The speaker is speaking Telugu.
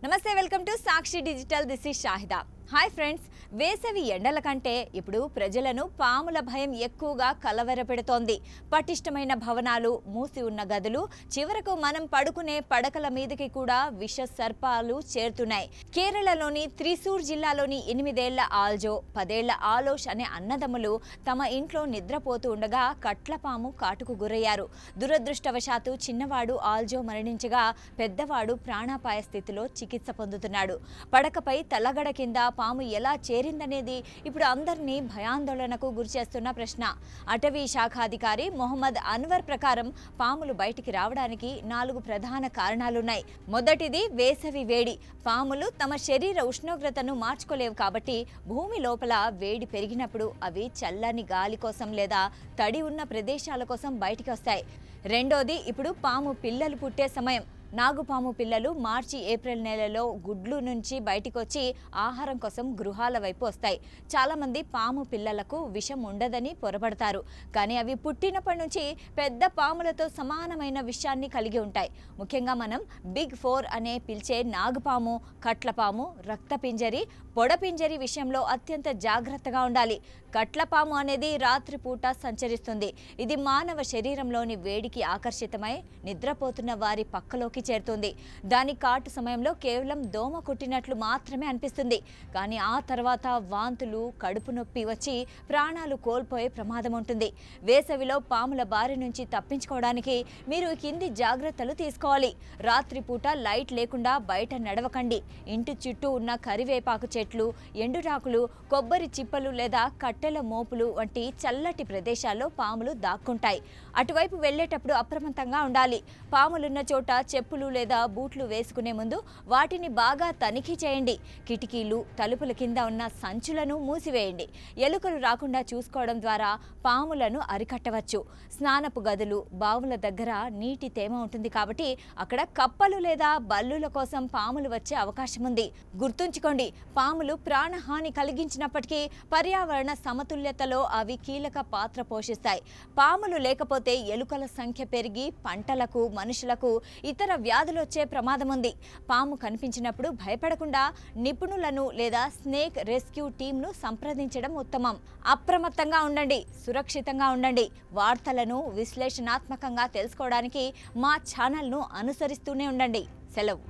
నమస్తే, welcome to Sakshi digital. This is Shahida. Hi friends, వేసవి ఎండల కంటే ఇప్పుడు ప్రజలను పాముల భయం ఎక్కువగా కలవరపెడుతోంది. పటిష్టమైన భవనాలు, మూసి ఉన్న గదులు, చివరకు మనం పడుకునే పడకల మీదకి కూడా విష సర్పాలు చేరుతున్నాయి. కేరళలోని త్రిశూర్ జిల్లాలోని 8 ఏళ్ల ఆల్జో, 10 ఏళ్ల ఆలోష్ అనే అన్నదమ్ములు తమ ఇంట్లో నిద్రపోతూ ఉండగా కట్లపాము కాటుకు గురయ్యారు. దురదృష్టవశాత్తు చిన్నవాడు ఆల్జో మరణించగా పెద్దవాడు ప్రాణాపాయ స్థితిలో చికిత్స పొందుతున్నాడు. పడకపై తలగడ కింద పాము ఎలా చేరిందనేది ఇప్పుడు అందరినీ భయాందోళనకు గురిచేస్తున్న ప్రశ్న. అటవీ శాఖాధికారి మొహమ్మద్ అన్వర్ ప్రకారం పాములు బయటికి రావడానికి 4 ప్రధాన కారణాలున్నాయి. మొదటిది వేసవి వేడి. పాములు తమ శరీర ఉష్ణోగ్రతను మార్చుకోలేవు కాబట్టి భూమి లోపల వేడి పెరిగినప్పుడు అవి చల్లని గాలి కోసం లేదా తడి ఉన్న ప్రదేశాల కోసం బయటికి వస్తాయి. రెండోది, ఇప్పుడు పాము పిల్లలు పుట్టే సమయం. నాగుపాము పిల్లలు మార్చి, ఏప్రిల్ నెలలో గుడ్లు నుంచి బయటికొచ్చి ఆహారం కోసం గృహాల వైపు వస్తాయి. చాలామంది పాము పిల్లలకు విషం ఉండదని పొరపడతారు, కానీ అవి పుట్టినప్పటి నుంచి పెద్ద పాములతో సమానమైన విషాన్ని కలిగి ఉంటాయి. ముఖ్యంగా మనం బిగ్ 4 అనే పిలిచే నాగుపాము, కట్లపాము, రక్తపింజరి, పొడపింజరి విషయంలో అత్యంత జాగ్రత్తగా ఉండాలి. కట్లపాము అనేది రాత్రిపూట సంచరిస్తుంది. ఇది మానవ శరీరంలోని వేడికి ఆకర్షితమై నిద్రపోతున్న వారి పక్కలోకి చేరుతుంది. దాని కాటు సమయంలో కేవలం దోమ కొట్టినట్లు మాత్రమే అనిపిస్తుంది, కానీ ఆ తర్వాత వాంతులు, కడుపు నొప్పి వచ్చి ప్రాణాలు కోల్పోయే ప్రమాదం ఉంటుంది. వేసవిలో పాముల బారి నుంచి తప్పించుకోవడానికి మీరు కింది జాగ్రత్తలు తీసుకోవాలి. రాత్రిపూట లైట్ లేకుండా బయట నడవకండి. ఇంటి చుట్టూ ఉన్న కరివేపాకు చెట్లు, ఎండురాకులు, కొబ్బరి చిప్పలు లేదా కట్టెల మోపులు వంటి చల్లటి ప్రదేశాల్లో పాములు దాక్కుంటాయి. అటువైపు వెళ్లేటప్పుడు అప్రమత్తంగా ఉండాలి. పాములున్న చోట చెప్పులు లేదా బూట్లు వేసుకునే ముందు వాటిని బాగా తనిఖీ చేయండి. కిటికీలు, తలుపుల కింద ఉన్న సంచులను మూసివేయండి. ఎలుకలు రాకుండా చూసుకోవడం ద్వారా పాములను అరికట్టవచ్చు. స్నానపు గదులు, బావుల దగ్గర నీటి తేమ ఉంటుంది కాబట్టి అక్కడ కప్పలు లేదా బల్లుల కోసం పాములు వచ్చే అవకాశం ఉంది. గుర్తుంచుకోండి, పాములు ప్రాణహాని కలిగించినప్పటికీ పర్యావరణ సమతుల్యతలో అవి కీలక పాత్ర పోషిస్తాయి. పాములు లేకపోతే ఎలుకల సంఖ్య పెరిగి పంటలకు, మనుషులకు ఇతర వ్యాధులు వచ్చే ప్రమాదం ఉంది. పాము కనిపించినప్పుడు భయపడకుండా నిపుణులను లేదా స్నేక్ రెస్క్యూ టీంను సంప్రదించడం ఉత్తమం. అప్రమత్తంగా ఉండండి, సురక్షితంగా ఉండండి. వార్తలను విశ్లేషణాత్మకంగా తెలుసుకోవడానికి మా ఛానల్ను అనుసరిస్తూనే ఉండండి. సెలవు.